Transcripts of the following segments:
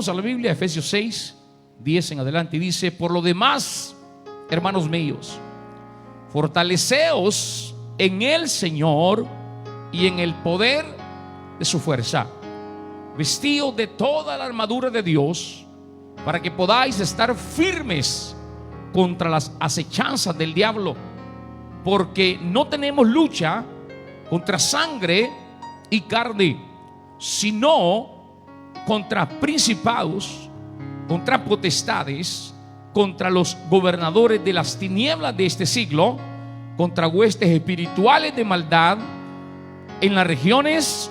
Vamos a la Biblia, Efesios 6, 10 en adelante, y dice: por lo demás, hermanos míos, fortaleceos en el Señor y en el poder de su fuerza, vestidos de toda la armadura de Dios, para que podáis estar firmes contra las acechanzas del diablo, porque no tenemos lucha contra sangre y carne, sino contra principados, contra potestades, contra los gobernadores de las tinieblas de este siglo, contra huestes espirituales de maldad en las regiones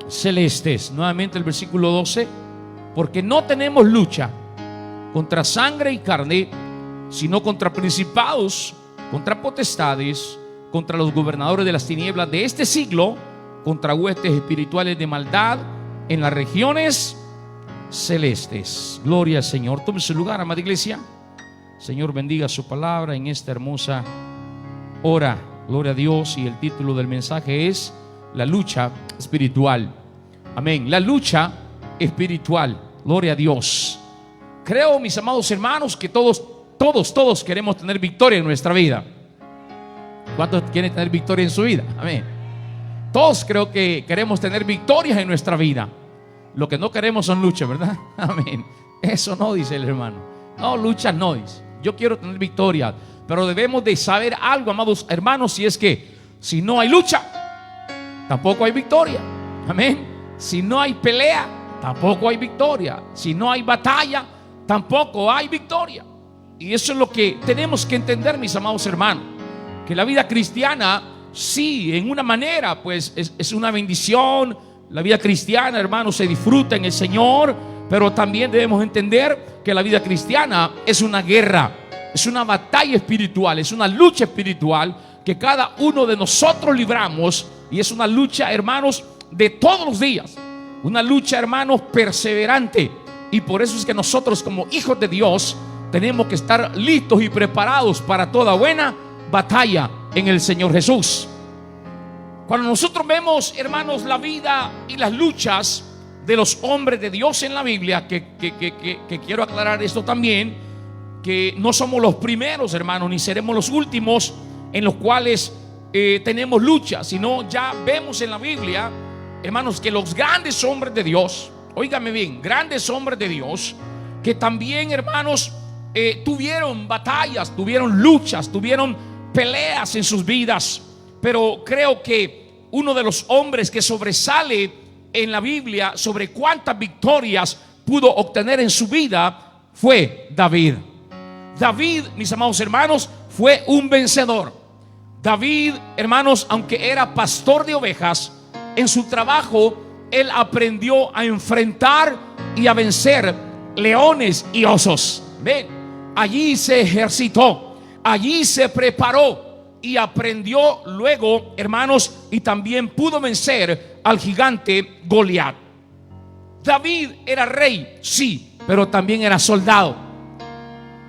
celestes. Nuevamente el versículo 12: porque no tenemos lucha contra sangre y carne, sino contra principados, contra potestades, contra los gobernadores de las tinieblas de este siglo, contra huestes espirituales de maldad en las regiones celestes. Gloria al Señor. Tome su lugar, amada iglesia. Señor, bendiga su palabra en esta hermosa hora. Gloria a Dios. Y el título del mensaje es: la lucha espiritual. Amén. La lucha espiritual. Gloria a Dios. Creo, mis amados hermanos, que todos queremos tener victoria en nuestra vida. ¿Cuántos quieren tener victoria en su vida? Amén. Todos creo que queremos tener victorias en nuestra vida. Lo que no queremos son luchas, ¿verdad? Amén. Eso no dice el hermano. No, luchas no dice. Yo quiero tener victoria, pero debemos de saber algo, amados hermanos, y es que si no hay lucha, tampoco hay victoria. Amén. Si no hay pelea, tampoco hay victoria. Si no hay batalla, tampoco hay victoria. Y eso es lo que tenemos que entender, mis amados hermanos, que la vida cristiana, sí, en una manera, pues es una bendición. La vida cristiana, hermanos, se disfruta en el Señor, pero también debemos entender que la vida cristiana es una guerra, es una batalla espiritual, es una lucha espiritual que cada uno de nosotros libramos, y es una lucha, hermanos, de todos los días, una lucha, hermanos, perseverante. Y por eso es que nosotros, como hijos de Dios, tenemos que estar listos y preparados para toda buena batalla en el Señor Jesús. Cuando nosotros vemos, hermanos, la vida y las luchas de los hombres de Dios en la Biblia, que quiero aclarar esto también, que no somos los primeros, hermanos, ni seremos los últimos en los cuales tenemos lucha, sino ya vemos en la Biblia, hermanos, que los grandes hombres de Dios, óigame bien, grandes hombres de Dios, que también, hermanos, tuvieron batallas, tuvieron luchas, tuvieron peleas en sus vidas. Pero creo que uno de los hombres que sobresale en la Biblia sobre cuántas victorias pudo obtener en su vida fue David. David, mis amados hermanos, fue un vencedor. David, hermanos, aunque era pastor de ovejas, en su trabajo él aprendió a enfrentar y a vencer leones y osos. ¿Ven? Allí se ejercitó, allí se preparó y aprendió luego, hermanos, y también pudo vencer al gigante Goliat. David era rey, sí, pero también era soldado.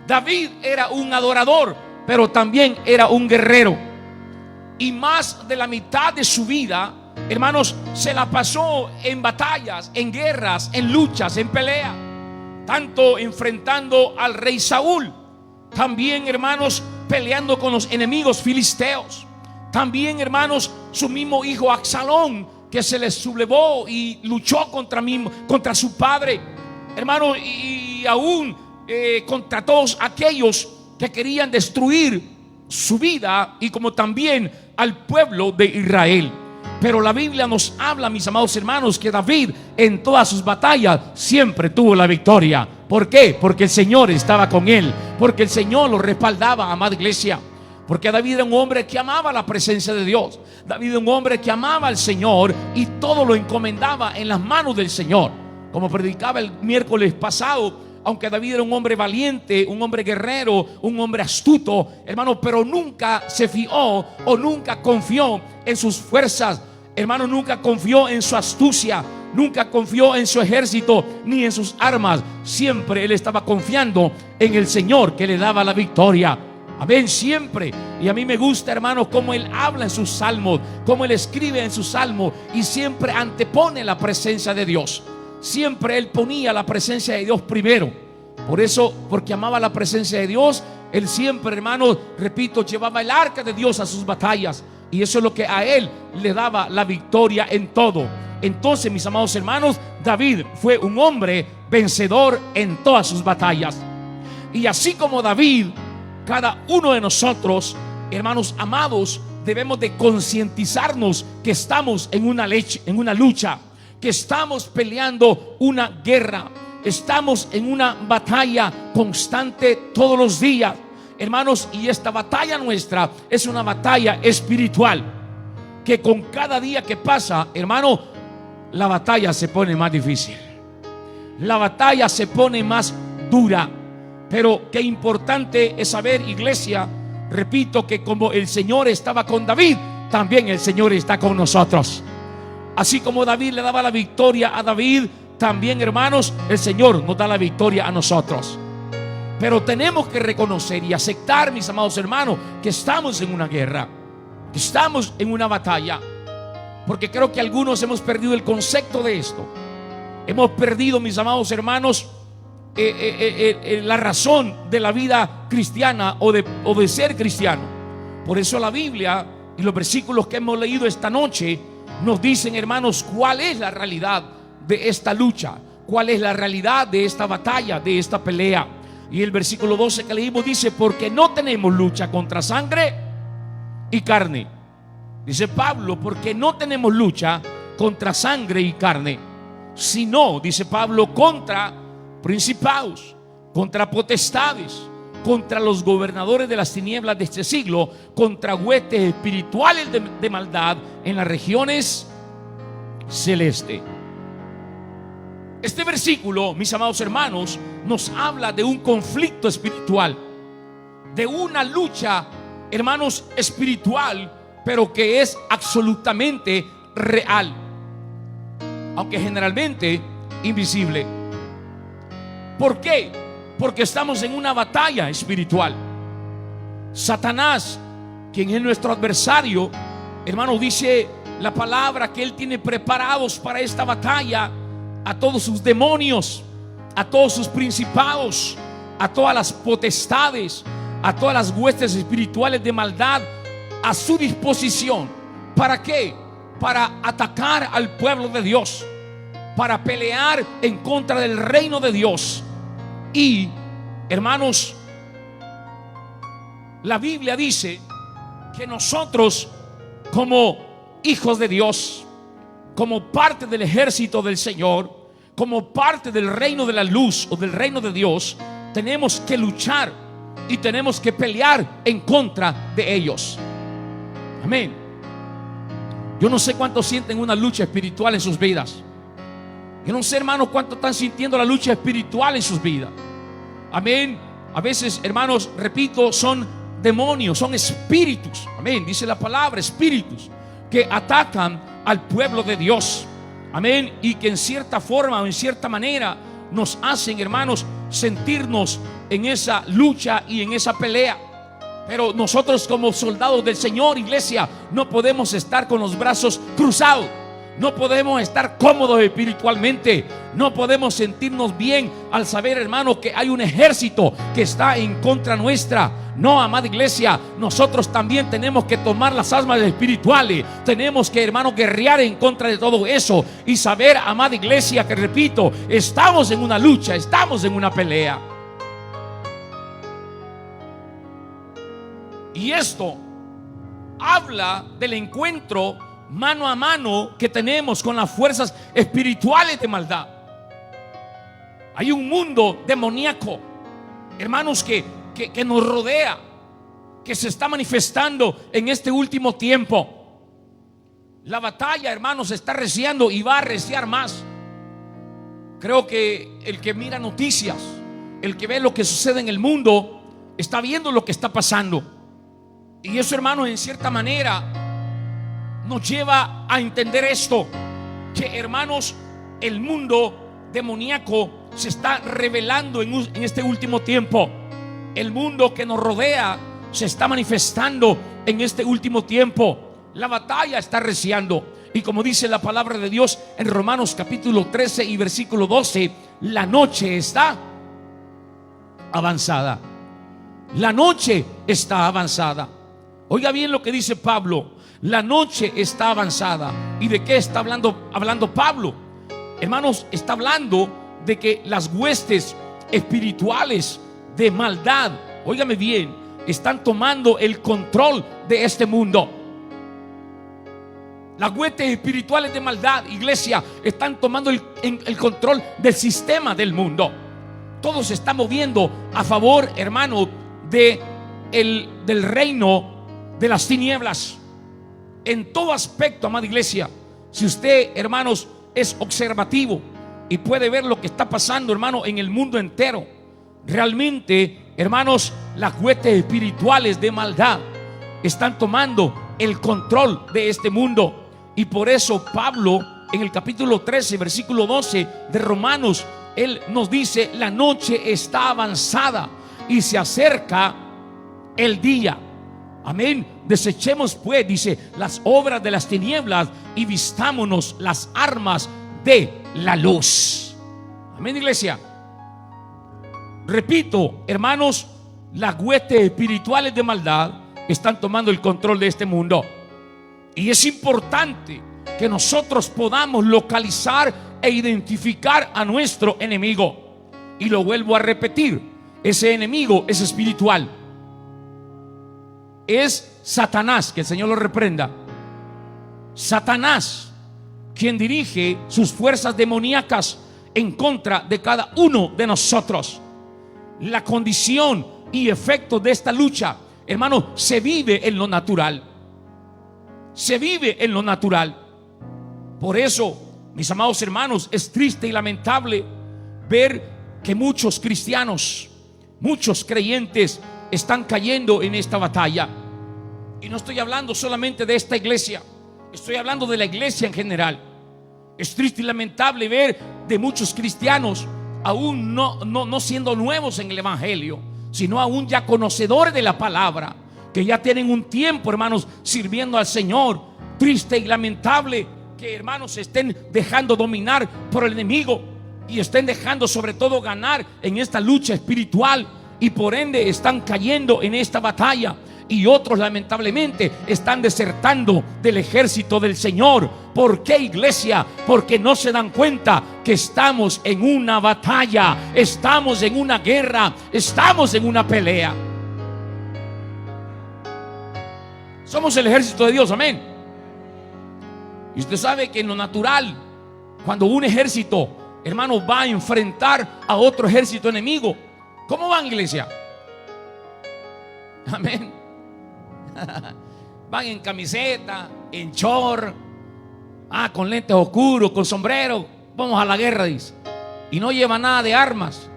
David era un adorador, pero también era un guerrero. Y más de la mitad de su vida, hermanos, se la pasó en batallas, en guerras, en luchas, en pelea. Tanto enfrentando al rey Saúl, también, hermanos, peleando con los enemigos filisteos. También, hermanos, su mismo hijo Absalón, que se le sublevó y luchó contra su padre, hermano, y aún contra todos aquellos que querían destruir su vida, y como también al pueblo de Israel. Pero la Biblia nos habla, mis amados hermanos, que David en todas sus batallas siempre tuvo la victoria. ¿Por qué? Porque el Señor estaba con él, porque el Señor lo respaldaba, amada iglesia. Porque David era un hombre que amaba la presencia de Dios. David era un hombre que amaba al Señor y todo lo encomendaba en las manos del Señor. Como predicaba el miércoles pasado, aunque David era un hombre valiente, un hombre guerrero, un hombre astuto, hermano, pero nunca se fió o nunca confió en sus fuerzas. Hermano, nunca confió en su astucia, nunca confió en su ejército ni en sus armas. Siempre él estaba confiando en el Señor que le daba la victoria. Amén, siempre. Y a mí me gusta, hermanos, cómo él habla en sus salmos, cómo él escribe en sus salmos, y siempre antepone la presencia de Dios. siempre él ponía la presencia de Dios primero. Por eso, porque amaba la presencia de Dios, él siempre, hermano, repito, llevaba el arca de Dios a sus batallas. Y eso es lo que a él le daba la victoria en todo. Entonces, mis amados hermanos, David fue un hombre vencedor en todas sus batallas. Y así como David, cada uno de nosotros, hermanos amados, debemos de concientizarnos que estamos en una lucha, que estamos peleando una guerra, estamos en una batalla constante todos los días, hermanos. Y esta batalla nuestra es una batalla espiritual, que con cada día que pasa, hermano, la batalla se pone más difícil, la batalla se pone más dura. Pero qué importante es saber, iglesia, repito, que como el Señor estaba con David, también el Señor está con nosotros. Así como David le daba la victoria a David, también, hermanos, el Señor nos da la victoria a nosotros. Pero tenemos que reconocer y aceptar, mis amados hermanos, que estamos en una guerra, que estamos en una batalla. Porque creo que algunos hemos perdido el concepto de esto. Hemos perdido, mis amados hermanos, la razón de la vida cristiana o de ser cristiano. Por eso la Biblia y los versículos que hemos leído esta noche nos dicen, hermanos, cuál es la realidad de esta lucha, cuál es la realidad de esta batalla, de esta pelea. Y el versículo 12 que leímos dice: porque no tenemos lucha contra sangre y carne. Dice Pablo, porque no tenemos lucha contra sangre y carne, sino, dice Pablo, contra principados, contra potestades, contra los gobernadores de las tinieblas de este siglo, contra huestes espirituales de maldad en las regiones celestes. Este versículo, mis amados hermanos, nos habla de un conflicto espiritual, de una lucha, hermanos, espiritual, pero que es absolutamente real, aunque generalmente invisible. ¿Por qué? Porque estamos en una batalla espiritual. Satanás, quien es nuestro adversario, hermano, dice la palabra que él tiene preparados para esta batalla a todos sus demonios, a todos sus principados, a todas las potestades, a todas las huestes espirituales de maldad a su disposición. ¿Para qué? Para atacar al pueblo de Dios, para pelear en contra del reino de Dios. Y, hermanos, la Biblia dice que nosotros, como hijos de Dios, como parte del ejército del Señor, como parte del reino de la luz o del reino de Dios, tenemos que luchar y tenemos que pelear en contra de ellos. Amén. Yo no sé cuántos sienten una lucha espiritual en sus vidas. Yo no sé, hermanos, cuánto están sintiendo la lucha espiritual en sus vidas. Amén. A veces, hermanos, repito, son demonios, son espíritus. Amén. Dice la palabra, espíritus que atacan al pueblo de Dios. Amén. Y que en cierta forma o en cierta manera nos hacen, hermanos, sentirnos en esa lucha y en esa pelea. Pero nosotros, como soldados del Señor, iglesia, no podemos estar con los brazos cruzados. No podemos estar cómodos espiritualmente. No podemos sentirnos bien al saber, hermano, que hay un ejército que está en contra nuestra. No, amada iglesia, nosotros también tenemos que tomar las armas espirituales. Tenemos que, hermano, guerrear en contra de todo eso. Y saber, amada iglesia, que repito, estamos en una lucha, estamos en una pelea. Y esto habla del encuentro mano a mano que tenemos con las fuerzas espirituales de maldad. Hay un mundo demoníaco, hermanos, que nos rodea, que se está manifestando en este último tiempo. La batalla, hermanos, se está arreciando y va a arreciar más. Creo que el que mira noticias, el que ve lo que sucede en el mundo, está viendo lo que está pasando. Y eso, hermanos, en cierta manera nos lleva a entender esto, que, hermanos, el mundo demoníaco se está revelando en este último tiempo. El mundo que nos rodea se está manifestando en este último tiempo. La batalla está arreciando. Y como dice la palabra de Dios en Romanos capítulo 13 y versículo 12, la noche está avanzada. La noche está avanzada. Oiga bien lo que dice Pablo. La noche está avanzada. ¿Y de qué está hablando Pablo? Hermanos, está hablando de que las huestes espirituales de maldad, óigame bien, están tomando el control de este mundo. Las huestes espirituales de maldad, iglesia, están tomando el control del sistema del mundo. Todo se está moviendo a favor, hermano, del reino de las tinieblas. En todo aspecto, amada iglesia. Si usted, hermanos, es observativo y puede ver lo que está pasando, hermano, en el mundo entero, realmente, hermanos, las huestes espirituales de maldad están tomando el control de este mundo. Y por eso Pablo, en el capítulo 13, versículo 12 de Romanos, él nos dice: la noche está avanzada y se acerca el día. Amén. Desechemos pues, dice, las obras de las tinieblas y vistámonos las armas de la luz. Amén, iglesia. Repito, hermanos, las huestes espirituales de maldad están tomando el control de este mundo. Y es importante que nosotros podamos localizar e identificar a nuestro enemigo. Y lo vuelvo a repetir: ese enemigo es espiritual. Es Satanás, que el Señor lo reprenda. Satanás, quien dirige sus fuerzas demoníacas en contra de cada uno de nosotros. La condición y efecto de esta lucha, hermano, se vive en lo natural. Se vive en lo natural. Por eso, mis amados hermanos, es triste y lamentable ver que muchos cristianos, muchos creyentes están cayendo en esta batalla. Y no estoy hablando solamente de esta iglesia, estoy hablando de la iglesia en general. Es triste y lamentable ver de muchos cristianos aún no siendo nuevos en el evangelio, sino aún ya conocedores de la palabra, que ya tienen un tiempo, hermanos, sirviendo al Señor. Triste y lamentable que, hermanos, se estén dejando dominar por el enemigo y estén dejando sobre todo ganar en esta lucha espiritual, y por ende están cayendo en esta batalla. Y otros lamentablemente están desertando del ejército del Señor. ¿Por qué, iglesia? Porque no se dan cuenta que estamos en una batalla, estamos en una guerra, estamos en una pelea. Somos el ejército de Dios, amén. Y usted sabe que en lo natural, cuando un ejército, hermano, va a enfrentar a otro ejército enemigo, ¿cómo van, iglesia? Amén. Van en camiseta, en short, con lentes oscuros, con sombrero. Vamos a la guerra, dice. Y no lleva nada de armas.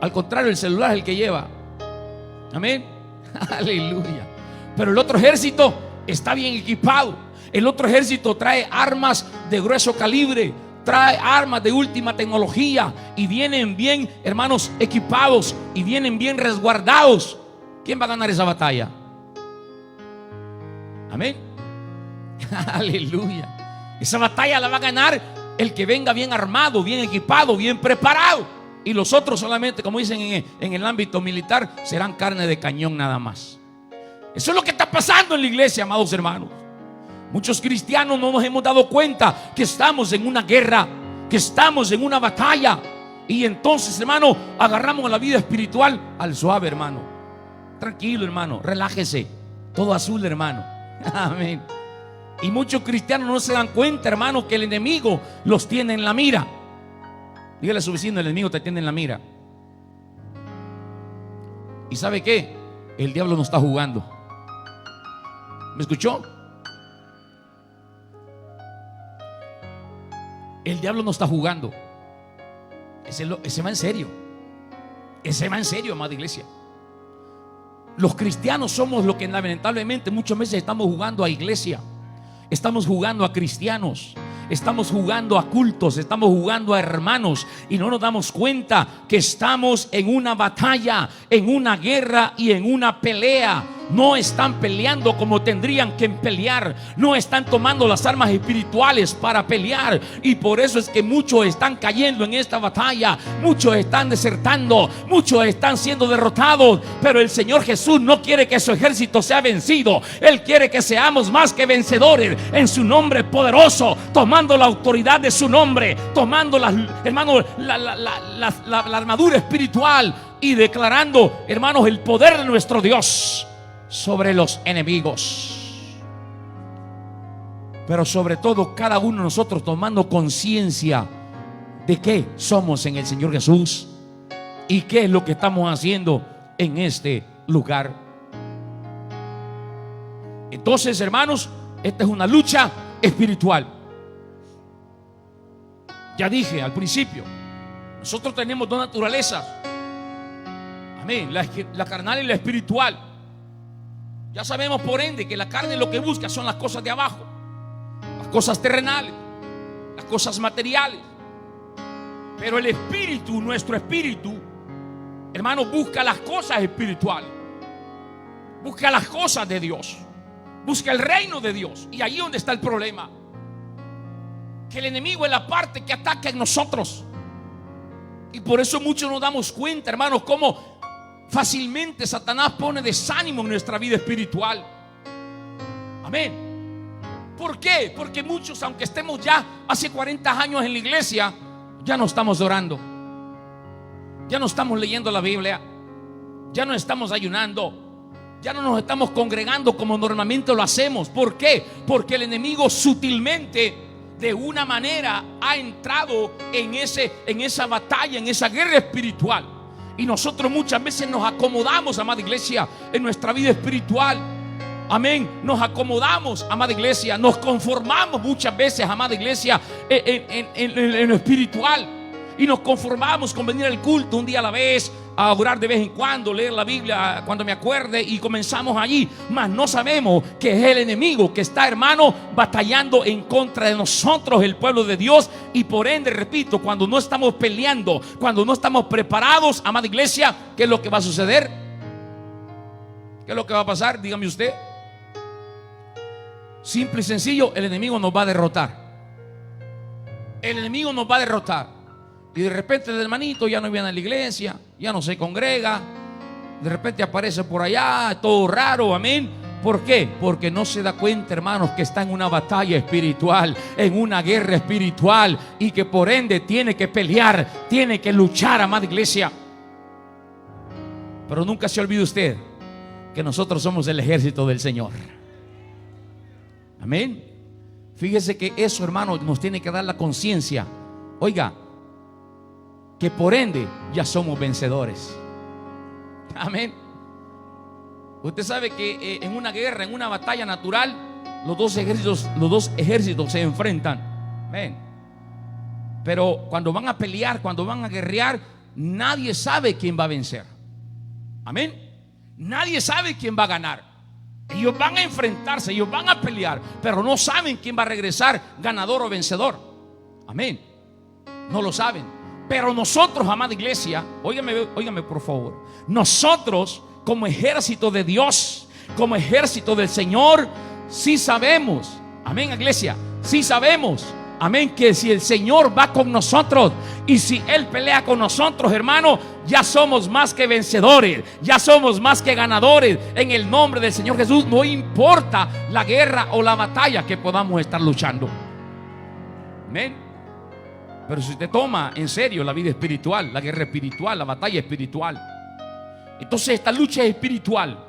Al contrario, el celular es el que lleva. Amén. Aleluya. Pero el otro ejército está bien equipado. El otro ejército trae armas de grueso calibre, trae armas de última tecnología, y vienen bien, hermanos, equipados, y vienen bien resguardados. ¿Quién va a ganar esa batalla? Amén. Aleluya. Esa batalla la va a ganar el que venga bien armado, bien equipado, bien preparado. Y los otros solamente, como dicen en el ámbito militar, serán carne de cañón nada más. Eso es lo que está pasando en la iglesia, amados hermanos. Muchos cristianos no nos hemos dado cuenta que estamos en una guerra, que estamos en una batalla. Y entonces, hermano, agarramos la vida espiritual al suave, hermano. Tranquilo, hermano, relájese. Todo azul, hermano. Amén. Y muchos cristianos no se dan cuenta, hermano, que el enemigo los tiene en la mira. Dígale a su vecino: el enemigo te tiene en la mira. ¿Y sabe qué? El diablo no está jugando. ¿Me escuchó? El diablo no está jugando. Ese va en serio. Ese va en serio, amada iglesia. Los cristianos somos lo que lamentablemente muchas veces estamos jugando a iglesia. Estamos jugando a cristianos. Estamos jugando a cultos, estamos jugando a hermanos, y no nos damos cuenta que estamos en una batalla, en una guerra y en una pelea. no están peleando como tendrían que pelear, no están tomando las armas espirituales para pelear, y por eso es que muchos están cayendo en esta batalla, muchos están desertando, muchos están siendo derrotados. Pero el Señor Jesús no quiere que su ejército sea vencido. Él quiere que seamos más que vencedores en su nombre poderoso, tomando la autoridad de su nombre, tomando la armadura espiritual y declarando, hermanos, el poder de nuestro Dios sobre los enemigos. Pero sobre todo, cada uno de nosotros tomando conciencia de qué somos en el Señor Jesús y qué es lo que estamos haciendo en este lugar. Entonces, hermanos, esta es una lucha espiritual. Ya dije al principio, nosotros tenemos dos naturalezas. Amén, la carnal y la espiritual. Ya sabemos por ende que la carne lo que busca son las cosas de abajo, las cosas terrenales, las cosas materiales. Pero el espíritu, nuestro espíritu, hermano, busca las cosas espirituales, busca las cosas de Dios, busca el reino de Dios. Y ahí donde está el problema, que el enemigo es la parte que ataca en nosotros. Y por eso muchos nos damos cuenta, hermanos, cómo fácilmente Satanás pone desánimo en nuestra vida espiritual. Amén. ¿Por qué? Porque muchos, aunque estemos ya hace 40 años en la iglesia, ya no estamos orando, ya no estamos leyendo la Biblia, ya no estamos ayunando, ya no nos estamos congregando como normalmente lo hacemos. ¿Por qué? Porque el enemigo sutilmente, de una manera, ha entrado en esa batalla, en esa guerra espiritual. Y nosotros muchas veces nos acomodamos, amada iglesia, en nuestra vida espiritual. Amén. Nos acomodamos, amada iglesia. Nos conformamos muchas veces, amada iglesia, en lo espiritual. Y nos conformamos con venir al culto un día a la vez, a orar de vez en cuando, leer la Biblia cuando me acuerde, y comenzamos allí. Mas no sabemos que es el enemigo que está, hermano, batallando en contra de nosotros, el pueblo de Dios. Y por ende, repito, cuando no estamos peleando, cuando no estamos preparados, amada iglesia, ¿qué es lo que va a suceder? ¿Qué es lo que va a pasar? Dígame usted. Simple y sencillo, el enemigo nos va a derrotar. El enemigo nos va a derrotar. Y de repente el hermanito ya no viene a la iglesia, ya no se congrega, de repente aparece por allá, todo raro, amén. ¿Por qué? Porque no se da cuenta, hermanos, que está en una batalla espiritual, en una guerra espiritual, y que por ende tiene que pelear, tiene que luchar, amada iglesia. Pero nunca se olvide usted que nosotros somos el ejército del Señor. Amén. Fíjese que eso, hermano, nos tiene que dar la conciencia. Oiga, que por ende ya somos vencedores. Amén. Usted sabe que en una guerra, en una batalla natural, los dos ejércitos se enfrentan. Amén. Pero cuando van a pelear, cuando van a guerrear, nadie sabe quién va a vencer. Amén. Nadie sabe quién va a ganar. Ellos van a enfrentarse, ellos van a pelear, pero no saben quién va a regresar ganador o vencedor. Amén. No lo saben. Pero nosotros, amada iglesia, óigame por favor, nosotros como ejército de Dios, como ejército del Señor, sí sabemos, amén iglesia, sí sabemos, amén, que si el Señor va con nosotros y si Él pelea con nosotros, hermano, ya somos más que vencedores, ya somos más que ganadores en el nombre del Señor Jesús. No importa la guerra o la batalla que podamos estar luchando. Amén. Pero si usted toma en serio la vida espiritual, la guerra espiritual, la batalla espiritual, entonces esta lucha es espiritual.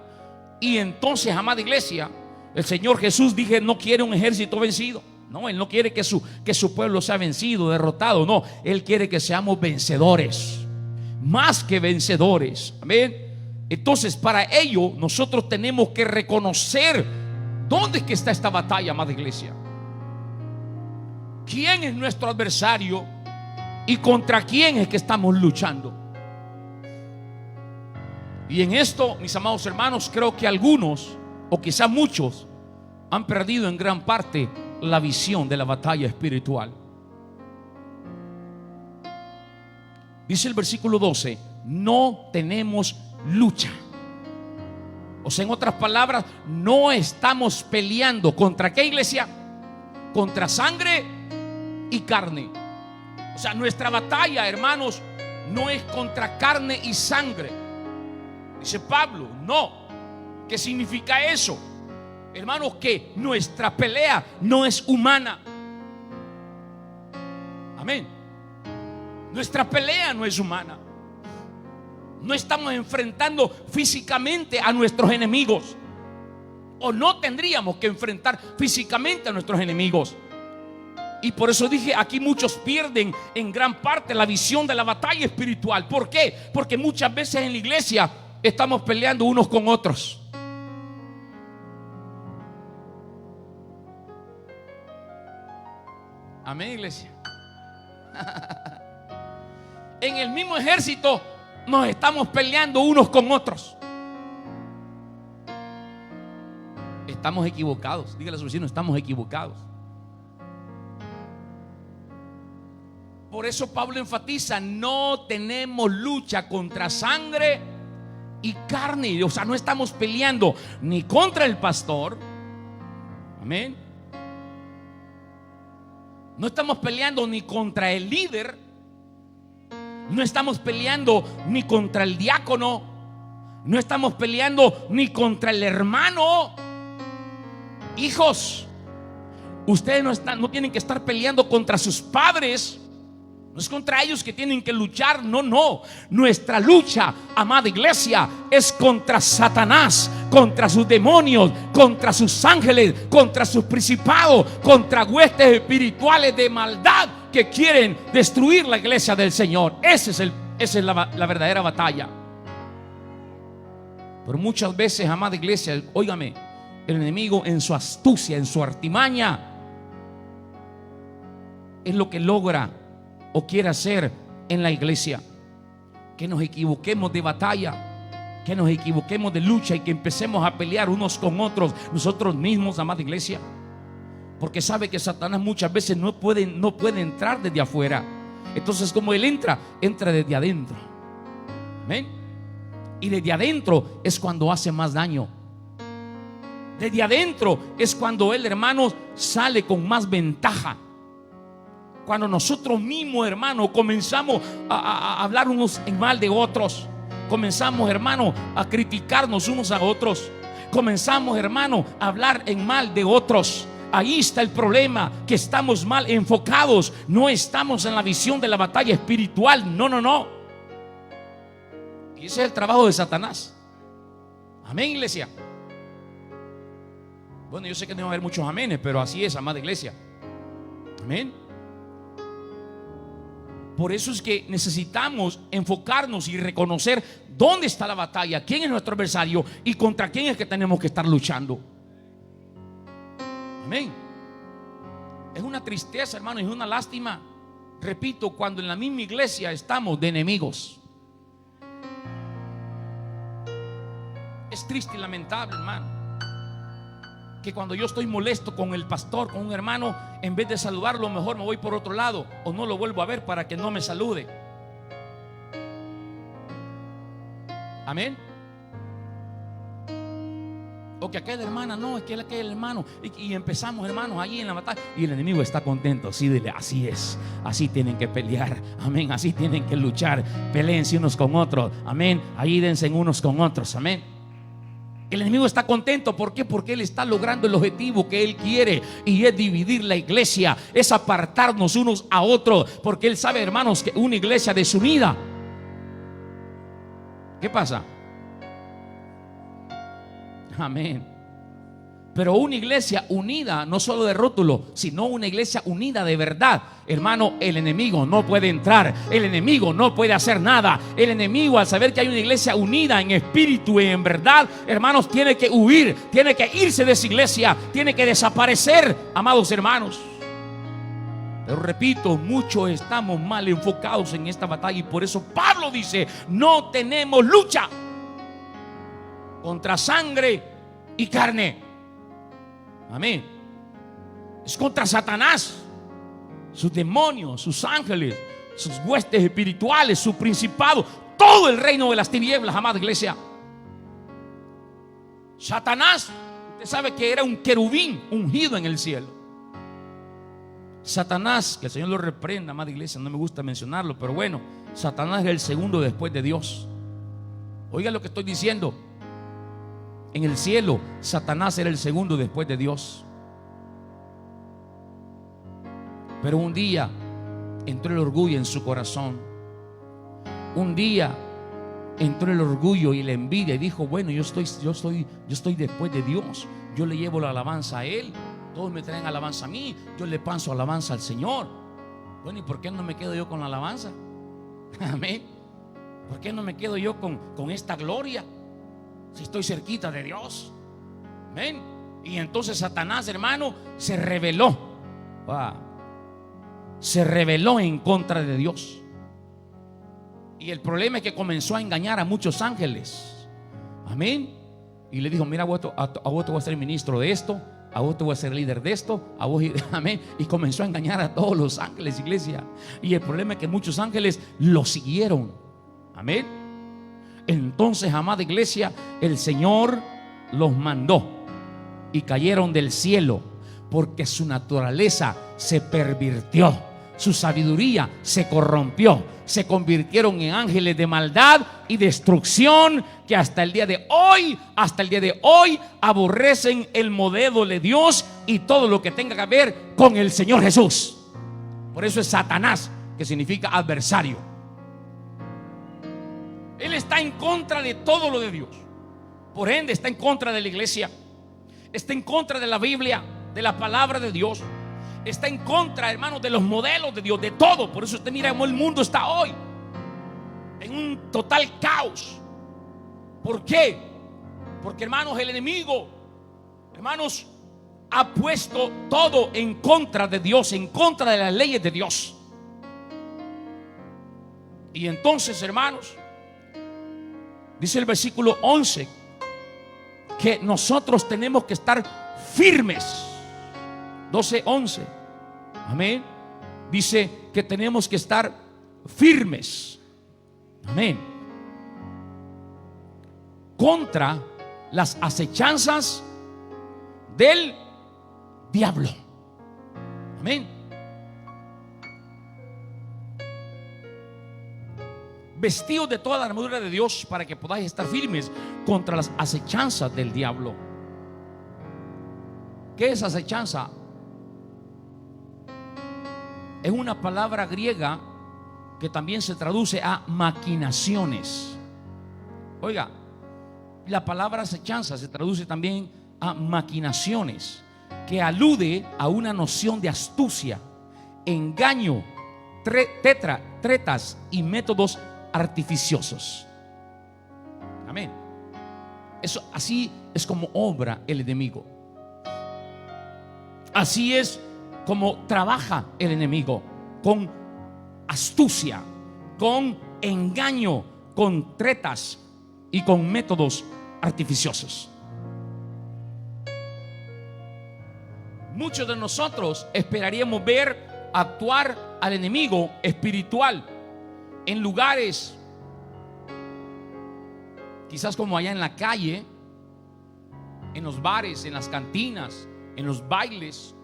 Y entonces, amada iglesia, el Señor Jesús, dije, no quiere un ejército vencido. No, Él no quiere que su pueblo sea vencido, derrotado. No, Él quiere que seamos vencedores, más que vencedores. Amén. Entonces, para ello nosotros tenemos que reconocer dónde es que está esta batalla, amada iglesia. ¿Quién es nuestro adversario y contra quién es que estamos luchando? Y en esto, mis amados hermanos, creo que algunos, o quizás muchos, han perdido en gran parte la visión de la batalla espiritual. Dice el versículo 12: no tenemos lucha. O sea, en otras palabras, no estamos peleando ¿contra qué, iglesia? Contra sangre y carne. O sea, nuestra batalla, hermanos, no es contra carne y sangre. Dice Pablo, no. ¿Qué significa eso? Hermanos, que nuestra pelea no es humana. Amén. Nuestra pelea no es humana. No estamos enfrentando físicamente a nuestros enemigos, o no tendríamos que enfrentar físicamente a nuestros enemigos. Y por eso dije, aquí muchos pierden en gran parte la visión de la batalla espiritual. ¿Por qué? Porque muchas veces en la iglesia estamos peleando unos con otros. Amén, iglesia. En el mismo ejército nos estamos peleando unos con otros. Estamos equivocados. Dígale a su vecino, estamos equivocados. Por eso Pablo enfatiza, no tenemos lucha contra sangre y carne. O sea, no estamos peleando ni contra el pastor. Amén. No estamos peleando ni contra el líder. No estamos peleando ni contra el diácono. No estamos peleando ni contra el hermano. Hijos, ustedes no tienen que estar peleando contra sus padres. No es contra ellos que tienen que luchar. No, no. Nuestra lucha, amada iglesia, es contra Satanás, contra sus demonios, contra sus ángeles, contra sus principados, contra huestes espirituales de maldad que quieren destruir la iglesia del Señor. Esa es la verdadera batalla. Pero muchas veces, amada iglesia, óigame, el enemigo en su astucia, en su artimaña, es lo que logra o quiere hacer en la iglesia: que nos equivoquemos de batalla, que nos equivoquemos de lucha y que empecemos a pelear unos con otros, nosotros mismos, amada iglesia. Porque sabe que Satanás muchas veces no puede entrar desde afuera. Entonces, como él entra desde adentro. Amén. Y desde adentro es cuando hace más daño. Desde adentro es cuando él, hermanos, sale con más ventaja. Cuando nosotros mismos, hermanos, comenzamos a hablar unos en mal de otros. Comenzamos, hermanos, a criticarnos unos a otros. Comenzamos, hermanos, a hablar en mal de otros. Ahí está el problema, que estamos mal enfocados. No estamos en la visión de la batalla espiritual. No, no, no. Y ese es el trabajo de Satanás. Amén, iglesia. Bueno, yo sé que no va a haber muchos amenes, pero así es, amada iglesia. Amén. Por eso es que necesitamos enfocarnos y reconocer dónde está la batalla, quién es nuestro adversario y contra quién es que tenemos que estar luchando. Amén. Es una tristeza, hermano, es una lástima, repito, cuando en la misma iglesia estamos de enemigos. Es triste y lamentable, hermano, que cuando yo estoy molesto con el pastor, con un hermano, en vez de saludarlo, mejor me voy por otro lado o no lo vuelvo a ver para que no me salude. Amén. O que aquella hermana, no, es que aquel hermano, y empezamos, hermanos, allí en la batalla, y el enemigo está contento. Sí, dile, así es, así tienen que pelear. Amén, así tienen que luchar. Peleense unos con otros. Amén, ayúdense unos con otros. Amén. El enemigo está contento. ¿Por qué? Porque él está logrando el objetivo que él quiere, y es dividir la iglesia, es apartarnos unos a otros. Porque él sabe, hermanos, que una iglesia desunida, ¿qué pasa? Amén. Pero una iglesia unida, no solo de rótulo, sino una iglesia unida de verdad, hermano, el enemigo no puede entrar. El enemigo no puede hacer nada. El enemigo, al saber que hay una iglesia unida en espíritu y en verdad, hermanos, tiene que huir, tiene que irse de esa iglesia, tiene que desaparecer, amados hermanos. Pero repito, muchos estamos mal enfocados en esta batalla, y por eso Pablo dice: no tenemos lucha contra sangre y carne. Amén. Es contra Satanás, sus demonios, sus ángeles, sus huestes espirituales, su principado, todo el reino de las tinieblas, amada iglesia. Satanás, usted sabe que era un querubín ungido en el cielo. Satanás, que el Señor lo reprenda, amada iglesia, no me gusta mencionarlo, pero bueno, Satanás es el segundo después de Dios. Oiga lo que estoy diciendo. En el cielo, Satanás era el segundo después de Dios. Pero un día entró el orgullo en su corazón. Un día entró el orgullo y la envidia y dijo: bueno, yo estoy después de Dios. Yo le llevo la alabanza a Él. Todos me traen alabanza a mí. Yo le paso alabanza al Señor. Bueno, ¿y por qué no me quedo yo con la alabanza? Amén. ¿Por qué no me quedo yo con esta gloria si estoy cerquita de Dios? Amén. Y entonces Satanás, hermano, se rebeló. Se rebeló en contra de Dios. Y el problema es que comenzó a engañar a muchos ángeles. Amén. Y le dijo: mira, a vos te voy a ser ministro de esto, a vos te voy a ser líder de esto, a vos, amén. Y comenzó a engañar a todos los ángeles, iglesia. Y el problema es que muchos ángeles lo siguieron. Amén. Entonces, amada iglesia, el Señor los mandó y cayeron del cielo, porque su naturaleza se pervirtió, su sabiduría se corrompió, se convirtieron en ángeles de maldad y destrucción, que hasta el día de hoy aborrecen el modelo de Dios y todo lo que tenga que ver con el Señor Jesús. Por eso es Satanás, que significa adversario. Él está en contra de todo lo de Dios. Por ende, está en contra de la iglesia, está en contra de la Biblia, de la palabra de Dios, está en contra, hermanos, de los modelos de Dios, de todo. Por eso usted mira cómo el mundo está hoy en un total caos. ¿Por qué? Porque, hermanos, el enemigo, hermanos, ha puesto todo en contra de Dios, en contra de las leyes de Dios. Y entonces, hermanos, dice el versículo 11 que nosotros tenemos que estar firmes. 12:11. Amén. Dice que tenemos que estar firmes. Amén. Contra las acechanzas del diablo. Amén. Vestidos de toda la armadura de Dios para que podáis estar firmes contra las acechanzas del diablo. ¿Qué es acechanza? Es una palabra griega que también se traduce a maquinaciones. Oiga, la palabra acechanza se traduce también a maquinaciones, que alude a una noción de astucia, engaño, tretas y métodos artificiosos. Amén. Eso, así es como obra el enemigo. Así es como trabaja el enemigo, con astucia, con engaño, con tretas y con métodos artificiosos. Muchos de nosotros esperaríamos ver actuar al enemigo espiritual en lugares, quizás como allá en la calle, en los bares, en las cantinas, en los bailes.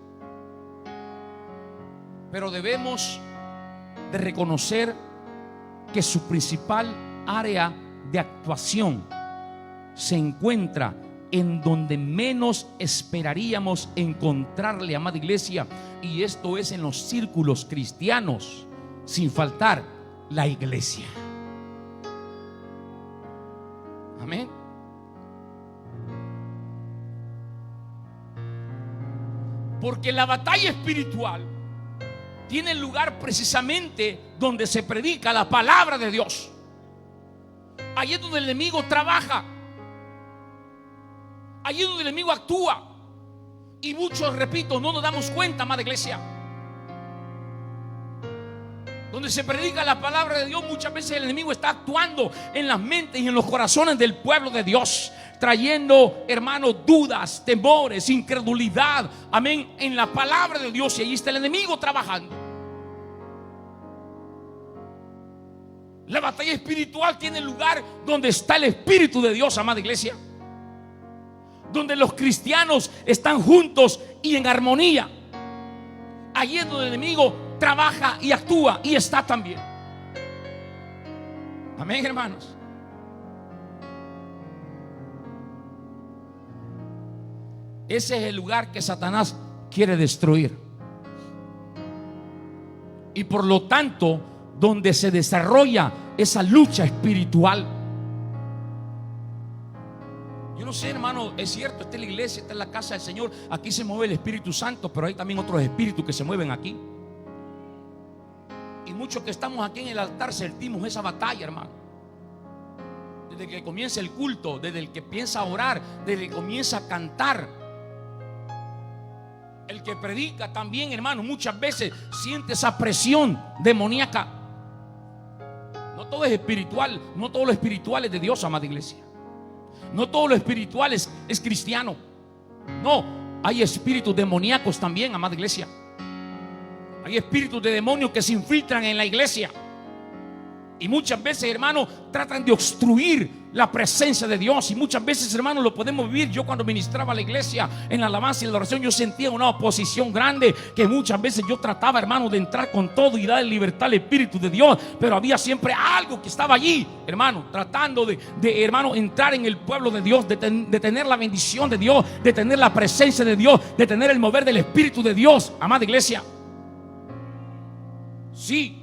Pero debemos de reconocer que su principal área de actuación se encuentra en donde menos esperaríamos encontrarle, amada iglesia, y esto es en los círculos cristianos, sin faltar la iglesia. Amén. Porque la batalla espiritual tiene lugar precisamente donde se predica la palabra de Dios. Allí es donde el enemigo trabaja, allí es donde el enemigo actúa. Y muchos, repito, no nos damos cuenta, amada iglesia. Donde se predica la palabra de Dios, muchas veces el enemigo está actuando en las mentes y en los corazones del pueblo de Dios, trayendo, hermanos, dudas, temores, incredulidad, amén, en la palabra de Dios. Y allí está el enemigo trabajando. La batalla espiritual tiene lugar donde está el Espíritu de Dios, amada iglesia. donde los cristianos están juntos y en armonía, allí es donde el enemigo trabaja y actúa y está también. Amén, hermanos. Ese es el lugar que Satanás quiere destruir. Y por lo tanto, donde se desarrolla esa lucha espiritual. Yo no sé, hermano, es cierto, esta es la iglesia, esta es la casa del Señor. Aquí se mueve el Espíritu Santo, pero hay también otros espíritus que se mueven aquí. Y muchos que estamos aquí en el altar sentimos esa batalla, hermano. Desde que comienza el culto, desde el que piensa a orar, desde que comienza a cantar. El que predica también, hermano, muchas veces siente esa presión demoníaca. No todo es espiritual, no todo lo espiritual es de Dios, amada iglesia. No todo lo espiritual es cristiano. No, hay espíritus demoníacos también, amada iglesia. Hay espíritus de demonios que se infiltran en la iglesia. Y muchas veces, hermano, tratan de obstruir la presencia de Dios. Y muchas veces, hermano, lo podemos vivir. Yo cuando ministraba a la iglesia en la alabanza y la oración, yo sentía una oposición grande, que muchas veces yo trataba, hermano, de entrar con todo y dar libertad al Espíritu de Dios. Pero había siempre algo que estaba allí, hermano, tratando de hermano, entrar en el pueblo de Dios, de tener la bendición de Dios, de tener la presencia de Dios, de tener el mover del Espíritu de Dios, amada iglesia. Sí.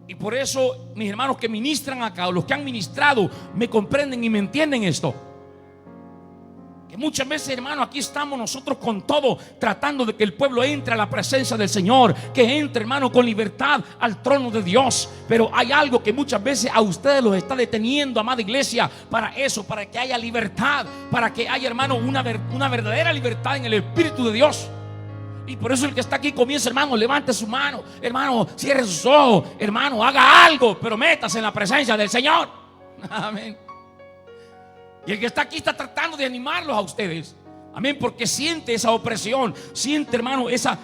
Y por eso mis hermanos que ministran acá, o los que han ministrado, me comprenden y me entienden esto. Que muchas veces, hermano, aquí estamos nosotros con todo, tratando de que el pueblo entre a la presencia del Señor, que entre, hermano, con libertad al trono de Dios. Pero hay algo que muchas veces a ustedes los está deteniendo, amada iglesia, para eso, para que haya libertad, para que haya, hermano, una verdadera libertad en el Espíritu de Dios. Y por eso el que está aquí comienza, hermano, levante su mano, hermano, cierre sus ojos, hermano, haga algo, pero métase en la presencia del Señor. Amén. Y el que está aquí está tratando de animarlos a ustedes. Amén, porque siente esa opresión, siente, hermano, esa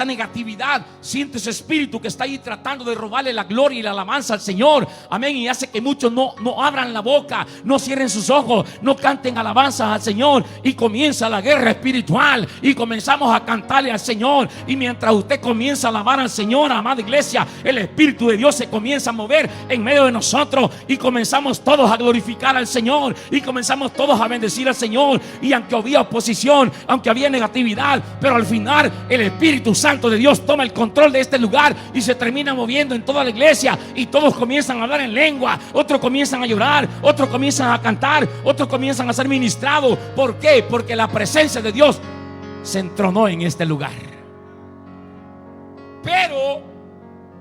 negatividad, siente ese espíritu que está ahí tratando de robarle la gloria y la alabanza al Señor. Amén, y hace que muchos no abran la boca, no cierren sus ojos, no canten alabanzas al Señor. Y comienza la guerra espiritual y comenzamos a cantarle al Señor. Y mientras usted comienza a alabar al Señor, amada iglesia, el Espíritu de Dios se comienza a mover en medio de nosotros. Y comenzamos todos a glorificar al Señor, y comenzamos todos a bendecir al Señor. Y aunque había oposición, aunque había negatividad, pero al final el Espíritu Santo de Dios toma el control de este lugar y se termina moviendo en toda la iglesia, y todos comienzan a hablar en lengua, otros comienzan a llorar, otros comienzan a cantar, otros comienzan a ser ministrados. ¿Por qué? Porque la presencia de Dios se entronó en este lugar.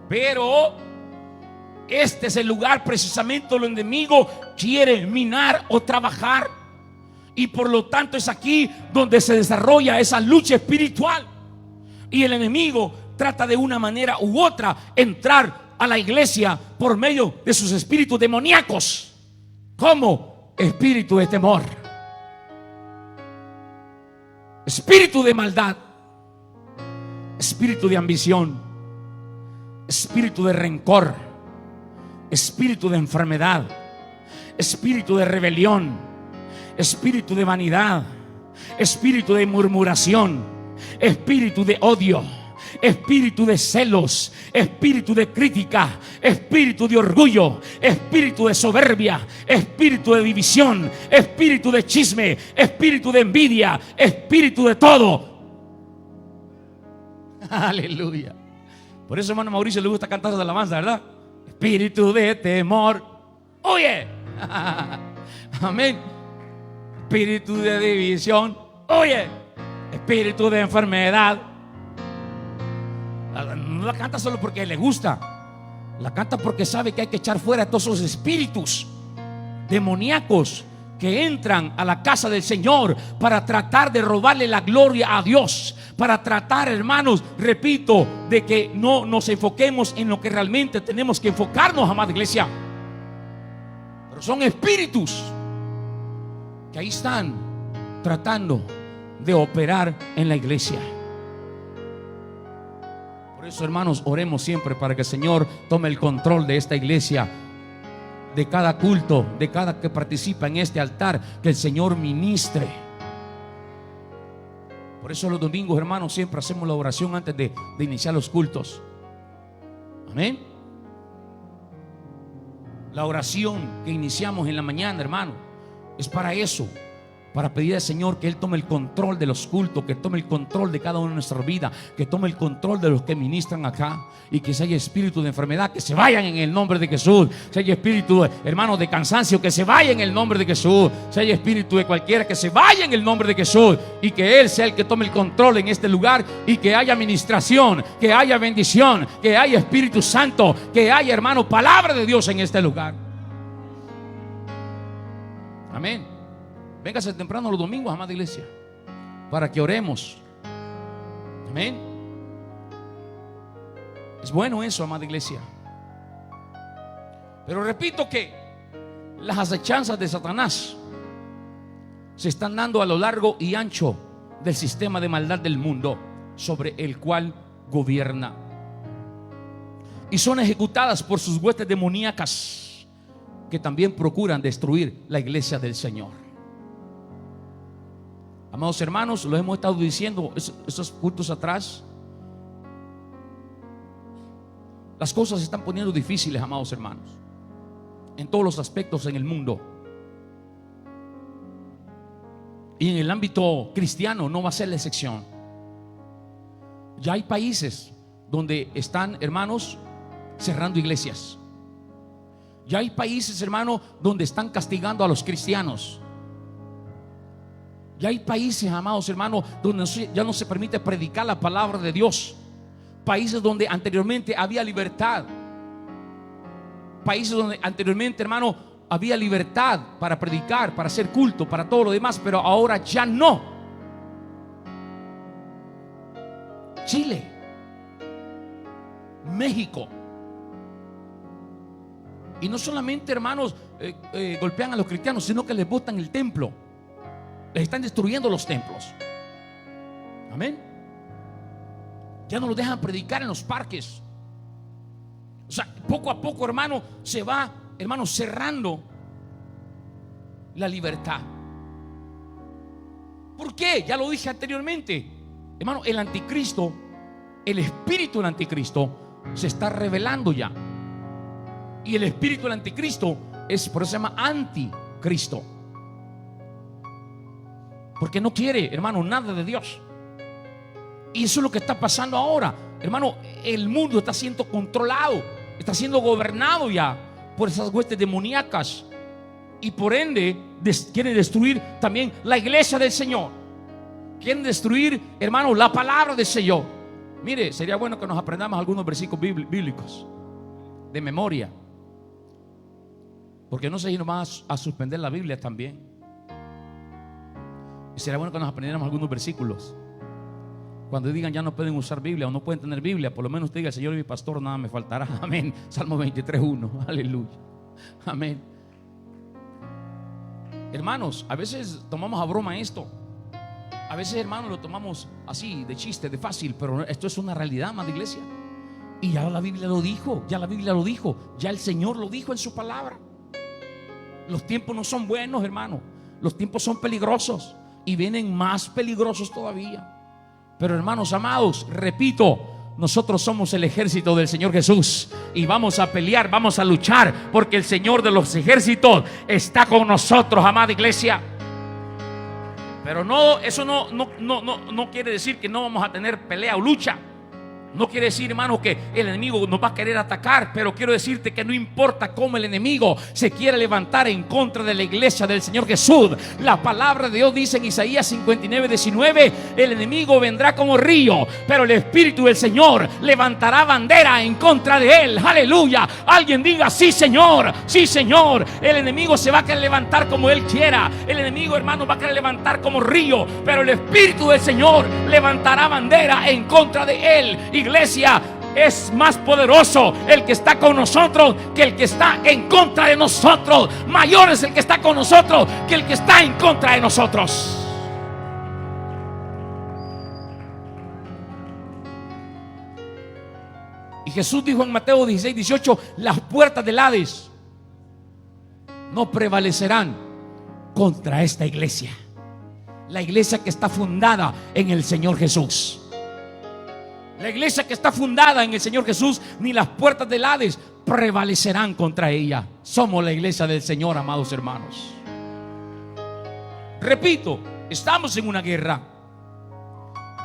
Pero este es el lugar precisamente donde el enemigo quiere minar o trabajar. Y por lo tanto es aquí donde se desarrolla esa lucha espiritual. Y el enemigo trata de una manera u otra entrar a la iglesia por medio de sus espíritus demoníacos, como espíritu de temor, espíritu de maldad, espíritu de ambición, espíritu de rencor, espíritu de enfermedad, espíritu de rebelión, espíritu de vanidad, espíritu de murmuración, espíritu de odio, espíritu de celos, espíritu de crítica, espíritu de orgullo, espíritu de soberbia, espíritu de división, espíritu de chisme, espíritu de envidia, espíritu de todo. Aleluya. Por eso, hermano Mauricio, le gusta cantar de alabanza, ¿verdad? Espíritu de temor, huye. Amén. Espíritu de división, huye. Espíritu de enfermedad. No la canta solo porque le gusta, la canta porque sabe que hay que echar fuera todos esos espíritus demoníacos que entran a la casa del Señor para tratar de robarle la gloria a Dios, para tratar, hermanos, repito, de que no nos enfoquemos en lo que realmente tenemos que enfocarnos, amada iglesia. Pero son espíritus que ahí están tratando de operar en la iglesia. Por eso, hermanos, oremos siempre para que el Señor tome el control de esta iglesia, de cada culto, de cada que participa en este altar, que el Señor ministre Por eso los domingos, hermanos, siempre hacemos la oración antes de iniciar los cultos. Amén. La oración que iniciamos en la mañana, hermano, es para eso, para pedir al Señor que Él tome el control de los cultos, que tome el control de cada uno de nuestras vidas, que tome el control de los que ministran acá, y que si hay espíritu de enfermedad, que se vayan en el nombre de Jesús. Si hay espíritu, hermano, de cansancio, que se vaya en el nombre de Jesús. Si hay espíritu de cualquiera, que se vaya en el nombre de Jesús, y que Él sea el que tome el control en este lugar, y que haya administración, que haya bendición, que haya Espíritu Santo, que haya, hermano, palabra de Dios en este lugar. Amén. Véngase temprano los domingos, amada iglesia, para que oremos. Amén. Es bueno eso, amada iglesia. Pero repito que las acechanzas de Satanás se están dando a lo largo y ancho del sistema de maldad del mundo sobre el cual gobierna, y son ejecutadas por sus huestes demoníacas, que también procuran destruir la iglesia del Señor. Amados hermanos, lo hemos estado diciendo esos puntos atrás. Las cosas se están poniendo difíciles, amados hermanos, en todos los aspectos en el mundo. Y en el ámbito cristiano no va a ser la excepción. Ya hay países donde están, hermanos, cerrando iglesias. Ya hay países, hermanos, donde están castigando a los cristianos. Ya hay países, amados hermanos, donde ya no se permite predicar la palabra de Dios. Países donde anteriormente había libertad. Países donde anteriormente, hermano, había libertad para predicar, para hacer culto, para todo lo demás, pero ahora ya no. Chile, México. Y no solamente, hermanos, golpean a los cristianos, sino que les botan el templo. Les están destruyendo los templos. Amén. Ya no los dejan predicar en los parques. O sea, poco a poco, hermano, se va, hermano, cerrando la libertad. ¿Por qué? Ya lo dije anteriormente, hermano, el anticristo, el espíritu del anticristo se está revelando ya. Y el espíritu del anticristo por eso se llama anticristo, porque no quiere, hermano, nada de Dios. Y eso es lo que está pasando ahora, hermano. El mundo está siendo controlado, está siendo gobernado ya por esas huestes demoníacas, y por ende quieren destruir también la iglesia del Señor. Quieren destruir, hermano, la palabra del Señor. Mire, sería bueno que nos aprendamos algunos versículos bíblicos de memoria, porque no sé si nos van a suspender la Biblia también. Y sería bueno que nos aprendiéramos algunos versículos. Cuando digan ya no pueden usar Biblia o no pueden tener Biblia, por lo menos usted diga: el Señor es mi pastor, nada me faltará. Amén. Salmo 23:1. Aleluya. Amén. Hermanos, a veces tomamos a broma esto. A veces, hermanos, lo tomamos así, de chiste, de fácil, pero esto es una realidad, amada iglesia. Y ya la Biblia lo dijo, ya la Biblia lo dijo, ya el Señor lo dijo en su palabra. Los tiempos no son buenos, hermano. Los tiempos son peligrosos y vienen más peligrosos todavía. Pero, hermanos amados, repito, nosotros somos el ejército del Señor Jesús y vamos a pelear, vamos a luchar, porque el Señor de los ejércitos está con nosotros, amada iglesia. Pero no, eso no quiere decir que no vamos a tener pelea o lucha. No quiere decir, hermano, que el enemigo nos va a querer atacar, pero quiero decirte que no importa cómo el enemigo se quiera levantar en contra de la iglesia del Señor Jesús. La palabra de Dios dice en Isaías 59:19: el enemigo vendrá como río, pero el Espíritu del Señor levantará bandera en contra de él. Aleluya. Alguien diga: sí, Señor, sí, Señor. El enemigo se va a querer levantar como él quiera. El enemigo, hermano, va a querer levantar como río, pero el Espíritu del Señor levantará bandera en contra de él. Iglesia, es más poderoso el que está con nosotros que el que está en contra de nosotros. Mayor es el que está con nosotros que el que está en contra de nosotros. Y Jesús dijo en Mateo 16:18: las puertas del Hades no prevalecerán contra esta iglesia. La iglesia que está fundada en el Señor Jesús. La iglesia que está fundada en el Señor Jesús, ni las puertas del Hades prevalecerán contra ella. Somos la iglesia del Señor, amados hermanos. Repito, estamos en una guerra,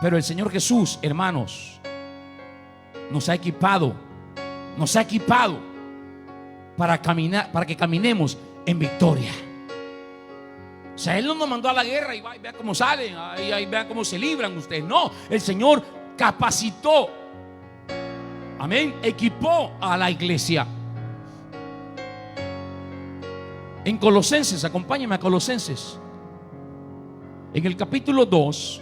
pero el Señor Jesús, hermanos, nos ha equipado para caminar, para que caminemos en victoria. O sea, Él no nos mandó a la guerra y vean cómo salen, ahí vean cómo se libran ustedes. No, el Señor capacitó, amén, equipó a la iglesia. En Colosenses, acompáñenme a Colosenses, en el capítulo 2,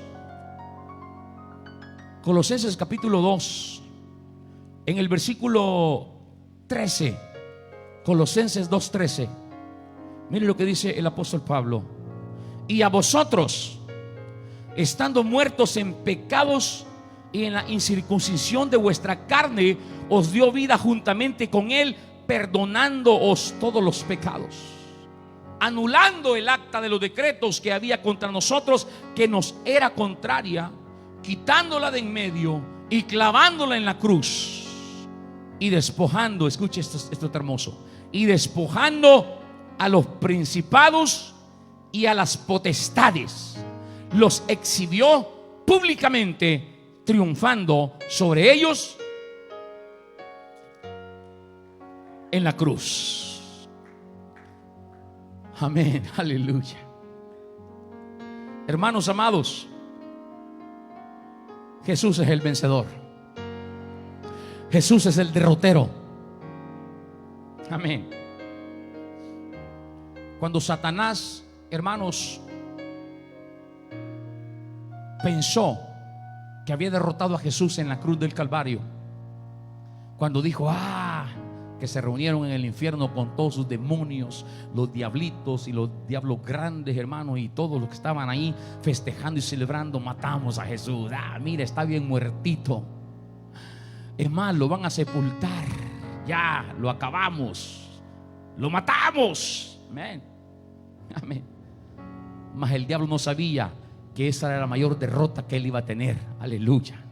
Colosenses capítulo 2, en el versículo 13, Colosenses 2:13. Mire lo que dice el apóstol Pablo: y a vosotros, estando muertos en pecados y en la incircuncisión de vuestra carne, os dio vida juntamente con Él, perdonándoos todos los pecados, anulando el acta de los decretos que había contra nosotros, que nos era contraria, quitándola de en medio y clavándola en la cruz, y despojando, escuche esto hermoso, y despojando a los principados y a las potestades, los exhibió públicamente, triunfando sobre ellos en la cruz. Amén, aleluya. Hermanos amados, Jesús es el vencedor. Jesús es el derrotero. Amén. Cuando Satanás, hermanos, pensó que había derrotado a Jesús en la cruz del Calvario, cuando dijo, que se reunieron en el infierno con todos sus demonios, los diablitos y los diablos grandes, hermanos, y todos los que estaban ahí festejando y celebrando, matamos a Jesús. Mira, está bien muertito. Es más, lo van a sepultar. Ya, lo acabamos. Lo matamos. Amén. Amén. Mas el diablo no sabía que esa era la mayor derrota que él iba a tener. Aleluya.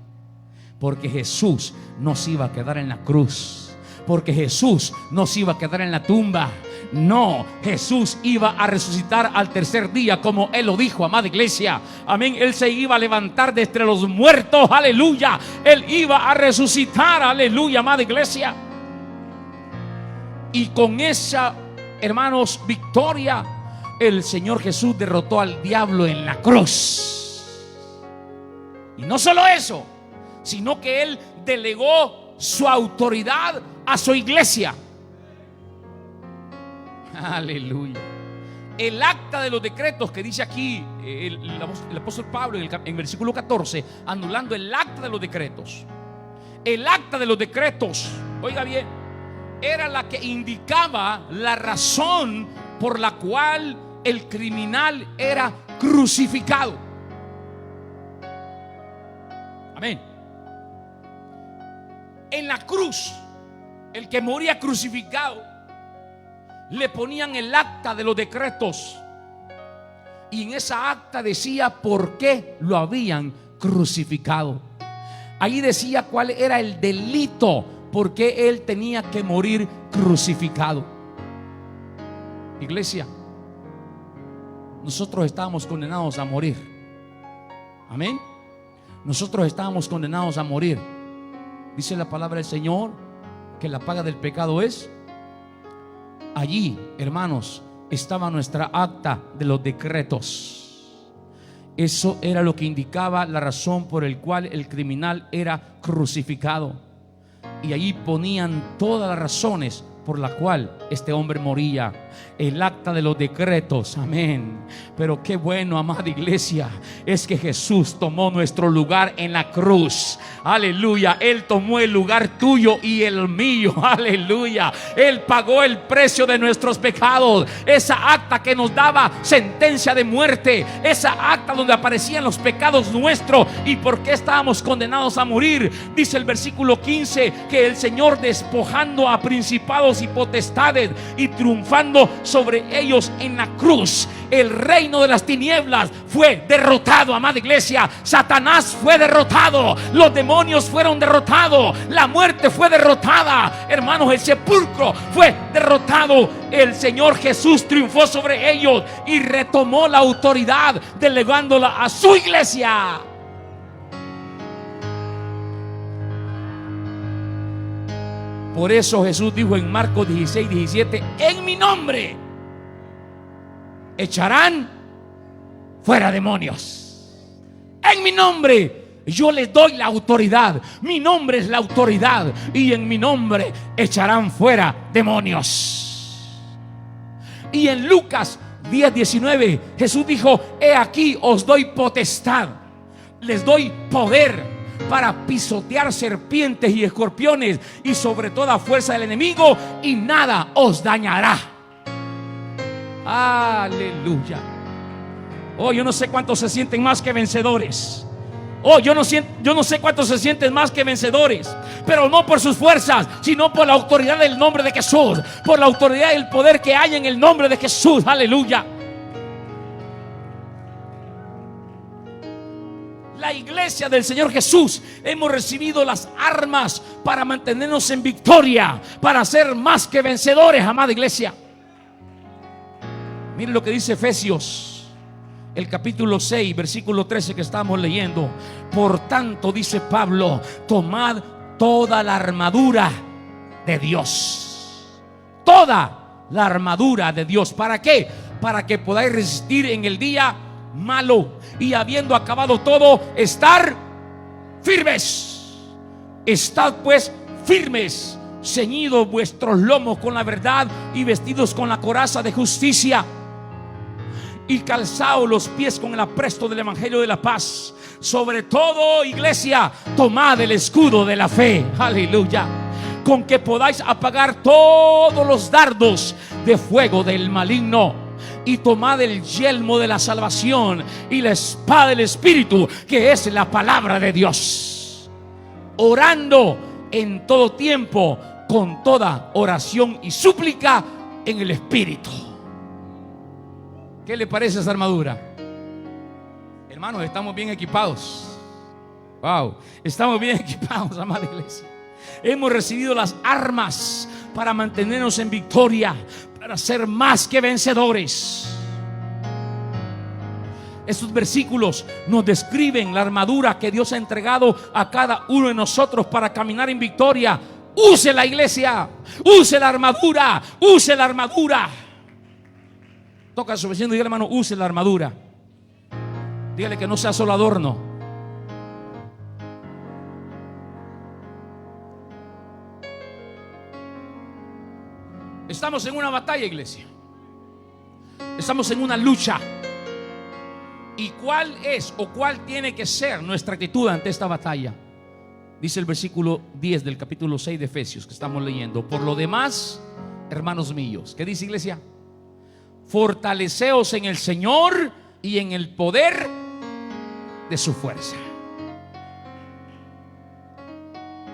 Porque Jesús no se iba a quedar en la cruz. Porque Jesús no se iba a quedar en la tumba. No, Jesús iba a resucitar al tercer día, como Él lo dijo, amada iglesia. Amén. Él se iba a levantar de entre los muertos. Aleluya. Él iba a resucitar. Aleluya, amada iglesia. Y con esa, hermanos, victoria, el Señor Jesús derrotó al diablo en la cruz. Y no solo eso, sino que Él delegó su autoridad a su iglesia. Aleluya. El acta de los decretos que dice aquí el apóstol Pablo en versículo 14, anulando el acta de los decretos. El acta de los decretos, oiga bien, era la que indicaba la razón por la cual el criminal era crucificado. Amén. En la cruz, el que moría crucificado, le ponían el acta de los decretos, y en esa acta decía por qué lo habían crucificado. Ahí decía cuál era el delito, por qué él tenía que morir crucificado. Iglesia, nosotros estábamos condenados a morir. Amén. Nosotros estábamos condenados a morir. Dice la palabra del Señor que la paga del pecado es. Allí, hermanos, estaba nuestra acta de los decretos. Eso era lo que indicaba la razón por el cual el criminal era crucificado. Y allí ponían todas las razones por la cual este hombre moría. El acta de los decretos. Amén. Pero qué bueno, amada iglesia, es que Jesús tomó nuestro lugar en la cruz. Aleluya. Él tomó el lugar tuyo y el mío. Aleluya. Él pagó el precio de nuestros pecados. Esa acta que nos daba sentencia de muerte. Esa acta donde aparecían los pecados nuestros y por qué estábamos condenados a morir. Dice el versículo 15 que el Señor, despojando a principados principados y potestades y triunfando sobre ellos en la cruz. El reino de las tinieblas fue derrotado, amada iglesia. Satanás fue derrotado, los demonios fueron derrotados, la muerte fue derrotada, hermanos, el sepulcro fue derrotado. El Señor Jesús triunfó sobre ellos y retomó la autoridad, delegándola a su iglesia. Por eso Jesús dijo en Marcos 16:17: en mi nombre echarán fuera demonios. En mi nombre yo les doy la autoridad. Mi nombre es la autoridad, y en mi nombre echarán fuera demonios. Y en Lucas 10:19 Jesús dijo: he aquí os doy potestad, les doy poder para pisotear serpientes y escorpiones y sobre toda fuerza del enemigo, y nada os dañará. Aleluya. Oh, yo no sé cuántos se sienten más que vencedores. Oh, yo no sé cuántos se sienten más que vencedores, pero no por sus fuerzas, sino por la autoridad del nombre de Jesús, por la autoridad y el poder que hay en el nombre de Jesús. Aleluya. La iglesia del Señor Jesús hemos recibido las armas para mantenernos en victoria, para ser más que vencedores, amada iglesia. Miren lo que dice Efesios, el capítulo 6, versículo 13 que estamos leyendo. Por tanto, dice Pablo, tomad toda la armadura de Dios. Toda la armadura de Dios. ¿Para qué? Para que podáis resistir en el día malo, y habiendo acabado todo, estar firmes. Estad pues firmes, ceñidos vuestros lomos con la verdad y vestidos con la coraza de justicia, y calzaos los pies con el apresto del evangelio de la paz. Sobre todo, iglesia, tomad el escudo de la fe, aleluya, con que podáis apagar todos los dardos de fuego del maligno. Y tomad el yelmo de la salvación y la espada del Espíritu, que es la palabra de Dios, orando en todo tiempo con toda oración y súplica en el Espíritu. ¿Qué le parece esa armadura? Hermanos, estamos bien equipados. Wow, estamos bien equipados, amada iglesia. Hemos recibido las armas para mantenernos en victoria, para ser más que vencedores. Estos versículos nos describen la armadura que Dios ha entregado a cada uno de nosotros para caminar en victoria. Use la iglesia, use la armadura, use la armadura. Toca a su vecino y dígale: hermano, use la armadura. Dígale que no sea solo adorno. Estamos en una batalla, iglesia. Estamos en una lucha. ¿Y cuál es o cuál tiene que ser nuestra actitud ante esta batalla? Dice el versículo 10 del capítulo 6 de Efesios que estamos leyendo: por lo demás, hermanos míos, ¿qué dice, iglesia? Fortaleceos en el Señor y en el poder de su fuerza.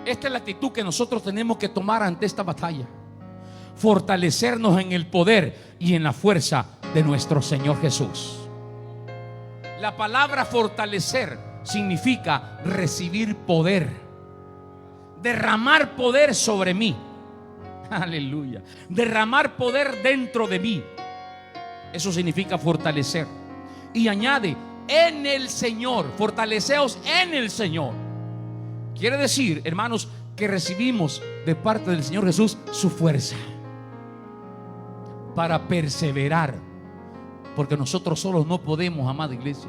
Esta es la actitud que nosotros tenemos que tomar ante esta batalla. Fortalecernos en el poder y en la fuerza de nuestro Señor Jesús. La palabra fortalecer significa recibir poder, derramar poder sobre mí. Aleluya. Derramar poder dentro de mí. Eso significa fortalecer. Y añade: en el Señor. Fortaleceos en el Señor. Quiere decir, hermanos, que recibimos de parte del Señor Jesús su fuerza para perseverar, porque nosotros solos no podemos, amada iglesia.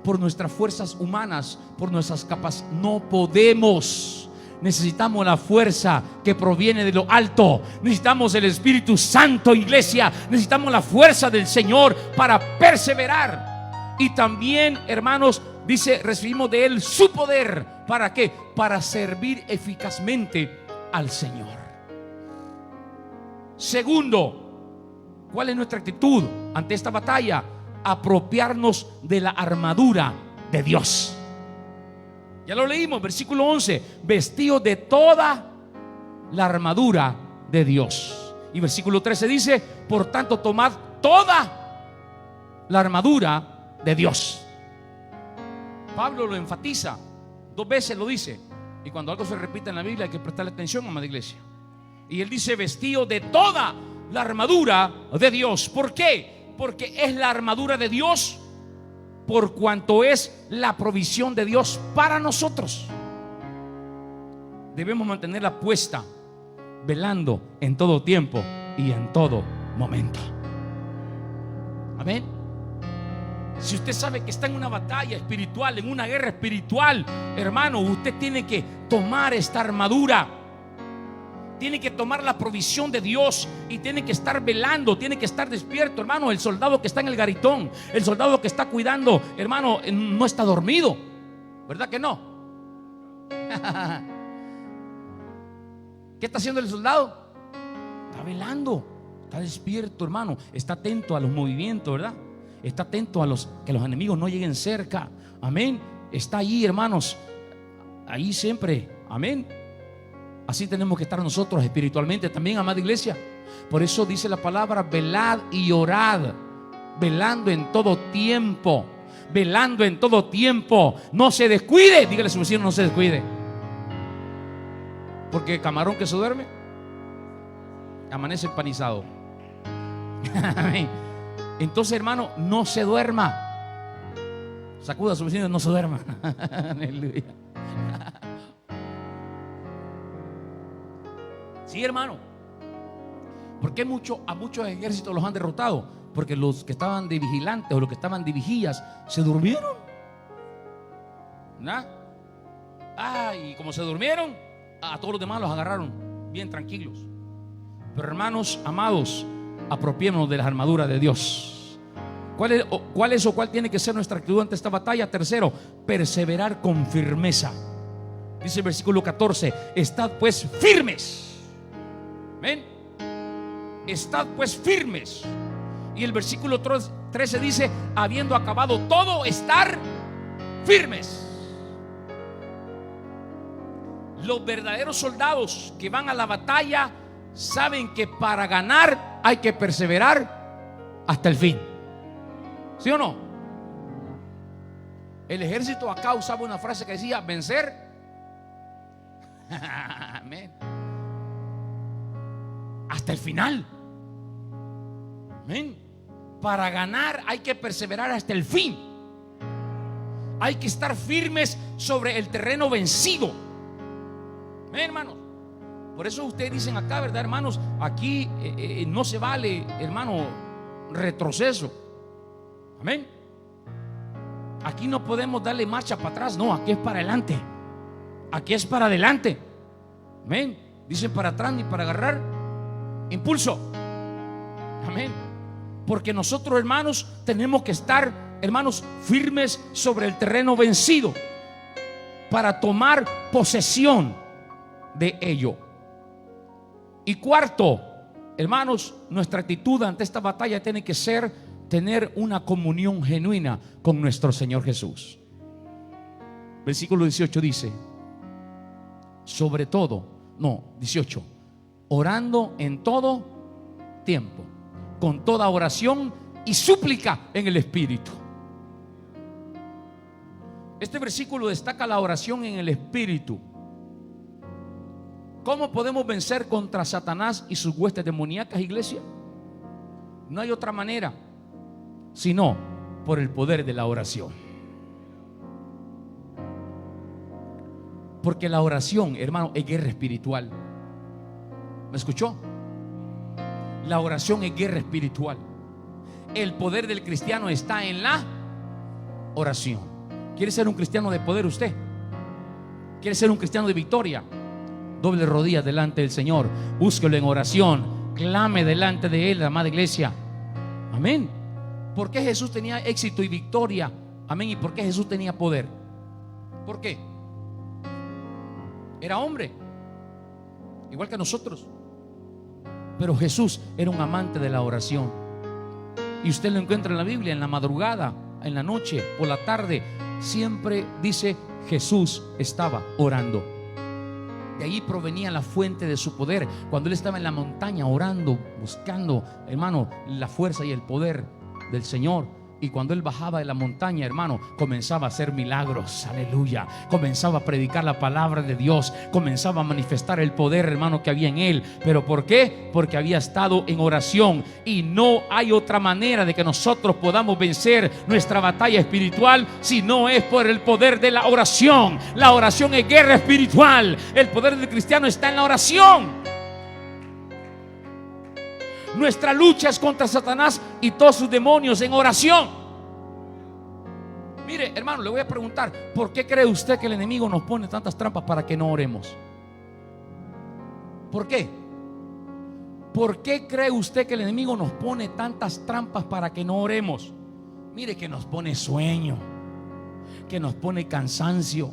Por nuestras fuerzas humanas, por nuestras capacidades, no podemos. Necesitamos la fuerza que proviene de lo alto. Necesitamos el Espíritu Santo, iglesia. Necesitamos la fuerza del Señor para perseverar. Y también, hermanos, dice, recibimos de Él su poder. ¿Para qué? Para servir eficazmente al Señor. Segundo, ¿cuál es nuestra actitud ante esta batalla? Apropiarnos de la armadura de Dios. Ya lo leímos, versículo 11: vestidos de toda la armadura de Dios. Y versículo 13 dice: por tanto, tomad toda la armadura de Dios. Pablo lo enfatiza, 2 veces lo dice. Y cuando algo se repite en la Biblia hay que prestarle atención, amada iglesia. Y él dice: vestido de toda la armadura de Dios. ¿Por qué? Porque es la armadura de Dios, por cuanto es la provisión de Dios para nosotros. Debemos mantenerla puesta, velando en todo tiempo y en todo momento. Amén. Si usted sabe que está en una batalla espiritual, en una guerra espiritual, hermano, usted tiene que tomar esta armadura. Tiene que tomar la provisión de Dios y tiene que estar velando, tiene que estar despierto, hermano. El soldado que está en el garitón, el soldado que está cuidando, hermano, no está dormido, ¿verdad que no? ¿Qué está haciendo el soldado? Está velando, está despierto, hermano. Está atento a los movimientos, ¿verdad? Está atento a que los enemigos no lleguen cerca. Amén. Está allí, hermanos, ahí siempre. Amén. Así tenemos que estar nosotros espiritualmente también, amada iglesia. Por eso dice la palabra: velad y orad, velando en todo tiempo. Velando en todo tiempo. No se descuide. Dígale a su vecino: no se descuide. Porque camarón que se duerme amanece empanizado. Amén. Entonces, hermano, no se duerma. Sacuda a su vecino: no se duerma. Aleluya. Sí, hermano. ¿Por qué a muchos ejércitos los han derrotado? Porque los que estaban de vigilantes o los que estaban de vigías se durmieron. ¿No? Y como se durmieron, a todos los demás los agarraron bien tranquilos. Pero, hermanos amados, apropiémonos de las armaduras de Dios. ¿Cuál tiene que ser nuestra actitud ante esta batalla? Tercero, perseverar con firmeza. Dice el versículo 14: estad pues firmes. ¿Ven? Estad pues firmes. Y el versículo 13 dice: habiendo acabado todo, estar firmes. Los verdaderos soldados que van a la batalla saben que para ganar hay que perseverar hasta el fin. ¿Sí o no? El ejército acá usaba una frase que decía: vencer. Amén. Hasta el final. Amén. Para ganar hay que perseverar hasta el fin. Hay que estar firmes sobre el terreno vencido. Amén, hermanos. Por eso ustedes dicen acá, ¿verdad, hermanos? Aquí no se vale, hermano, retroceso. Amén. Aquí no podemos darle marcha para atrás. No, aquí es para adelante. Aquí es para adelante. Amén. Dicen para atrás ni para agarrar impulso. Amén. Porque nosotros, hermanos, tenemos que estar, hermanos, firmes sobre el terreno vencido para tomar posesión de ello. Y cuarto, hermanos, nuestra actitud ante esta batalla tiene que ser tener una comunión genuina con nuestro Señor Jesús. Versículo 18 dice: sobre todo, 18, orando en todo tiempo, con toda oración y súplica en el Espíritu. Este versículo destaca la oración en el Espíritu. ¿Cómo podemos vencer contra Satanás y sus huestes demoníacas, iglesia? No hay otra manera sino por el poder de la oración. Porque la oración, hermano, es guerra espiritual. ¿Me escuchó? La oración es guerra espiritual. El poder del cristiano está en la oración. ¿Quiere ser un cristiano de poder usted? ¿Quiere ser un cristiano de victoria? Doble rodillas delante del Señor, búsquelo en oración, clame delante de Él, amada iglesia. Amén. ¿Por qué Jesús tenía éxito y victoria? Amén. ¿Y por qué Jesús tenía poder? ¿Por qué? Era hombre, igual que nosotros. Pero Jesús era un amante de la oración. Y usted lo encuentra en la Biblia, en la madrugada, en la noche, por la tarde. Siempre dice: Jesús estaba orando. De ahí provenía la fuente de su poder. Cuando él estaba en la montaña orando, buscando, hermano, la fuerza y el poder del Señor. Y cuando él bajaba de la montaña, hermano, comenzaba a hacer milagros, aleluya. Comenzaba a predicar la palabra de Dios, comenzaba a manifestar el poder, hermano, que había en él. ¿Pero por qué? Porque había estado en oración. Y no hay otra manera de que nosotros podamos vencer nuestra batalla espiritual si no es por el poder de la oración. La oración es guerra espiritual. El poder del cristiano está en la oración. Nuestra lucha es contra Satanás y todos sus demonios en oración. Mire, hermano, le voy a preguntar, ¿por qué cree usted que el enemigo nos pone tantas trampas para que no oremos? ¿Por qué? ¿Por qué cree usted que el enemigo nos pone tantas trampas para que no oremos? Mire, que nos pone sueño, que nos pone cansancio,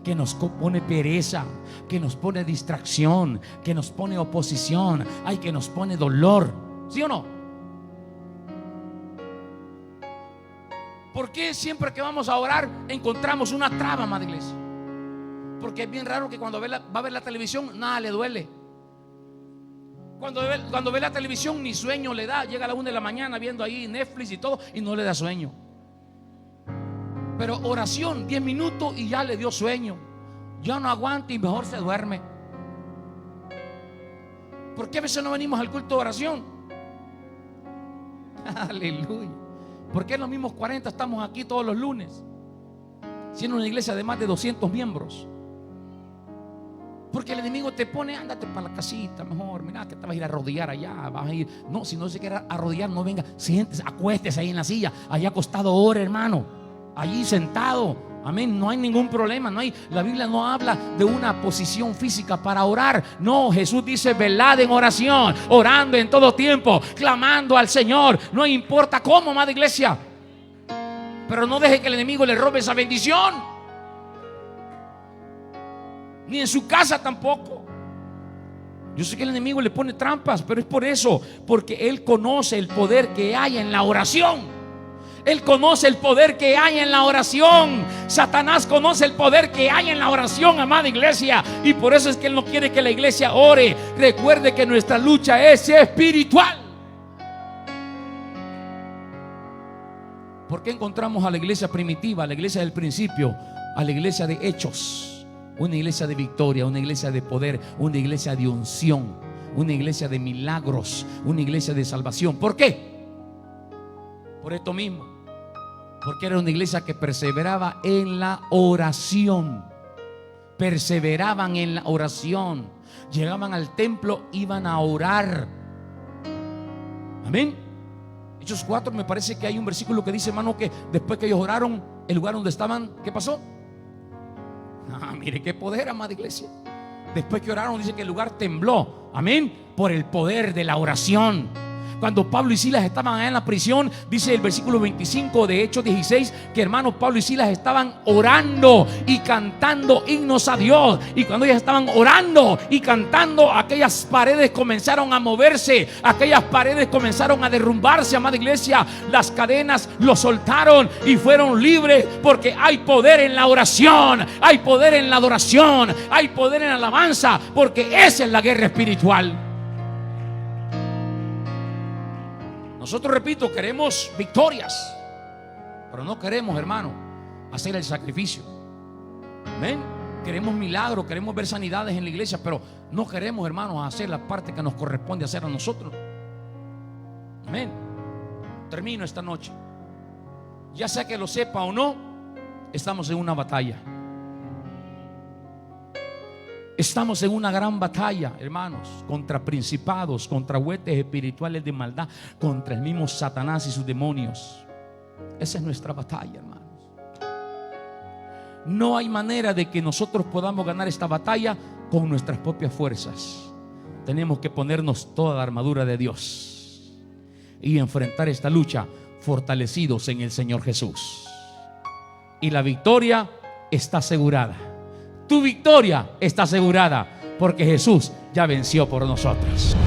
que nos pone pereza, que nos pone distracción, que nos pone oposición, ay, que nos pone dolor. ¿Sí o no? ¿Por qué siempre que vamos a orar encontramos una traba, amada iglesia? Porque es bien raro que cuando va a ver la televisión nada le duele. Cuando ve la televisión ni sueño le da. Llega a la 1 de la mañana viendo ahí Netflix y todo y no le da sueño. Pero oración, 10 minutos y ya le dio sueño. Ya no aguanta y mejor se duerme. ¿Por qué a veces no venimos al culto de oración? Aleluya. ¿Por qué los mismos 40 estamos aquí todos los lunes? Siendo una iglesia de más de 200 miembros. Porque el enemigo te pone, ándate para la casita mejor. Mira que te vas a ir a arrodillar allá, vas a ir. No, si no se quiere arrodillar, no venga. Siéntese, acuéstese ahí en la silla. Allá acostado ore, hermano. Allí sentado, amén, no hay ningún problema, no hay, la Biblia no habla de una posición física para orar. No, Jesús dice velad en oración, orando en todo tiempo, clamando al Señor, no importa cómo, amada iglesia. Pero no deje que el enemigo le robe esa bendición, ni en su casa tampoco. Yo sé que el enemigo le pone trampas, pero es por eso, porque él conoce el poder que hay en la oración. Él conoce el poder que hay en la oración. Satanás conoce el poder que hay en la oración, amada iglesia. Y por eso es que él no quiere que la iglesia ore. Recuerde que nuestra lucha es espiritual. ¿Por qué encontramos a la iglesia primitiva, a la iglesia del principio, a la iglesia de hechos? Una iglesia de victoria, una iglesia de poder, una iglesia de unción, una iglesia de milagros, una iglesia de salvación. ¿Por qué? Por esto mismo. Porque era una iglesia que perseveraba en la oración. Perseveraban en la oración. Llegaban al templo, iban a orar. Amén. Hechos 4, me parece que hay un versículo que dice, hermano, que después que ellos oraron, el lugar donde estaban, ¿qué pasó? Mire qué poder, amada iglesia. Después que oraron, dice que el lugar tembló. Amén. Por el poder de la oración. Cuando Pablo y Silas estaban allá en la prisión, dice el versículo 25 de Hechos 16, que hermanos, Pablo y Silas estaban orando y cantando himnos a Dios. Y cuando ellos estaban orando y cantando, aquellas paredes comenzaron a moverse, aquellas paredes comenzaron a derrumbarse, amada iglesia. Las cadenas los soltaron y fueron libres, porque hay poder en la oración, hay poder en la adoración, hay poder en la alabanza, porque esa es la guerra espiritual. Nosotros, repito, queremos victorias, pero no queremos, hermano, hacer el sacrificio. Amén. Queremos milagros, queremos ver sanidades en la iglesia, pero no queremos, hermanos, hacer la parte que nos corresponde hacer a nosotros. Amén. Termino esta noche. Ya sea que lo sepa o no, estamos en una batalla. Estamos en una gran batalla, hermanos, contra principados, contra huestes espirituales de maldad, contra el mismo Satanás y sus demonios. Esa es nuestra batalla, hermanos. No hay manera de que nosotros podamos ganar esta batalla con nuestras propias fuerzas. Tenemos que ponernos toda la armadura de Dios y enfrentar esta lucha fortalecidos en el Señor Jesús. Y la victoria está asegurada. Tu victoria está asegurada, porque Jesús ya venció por nosotros.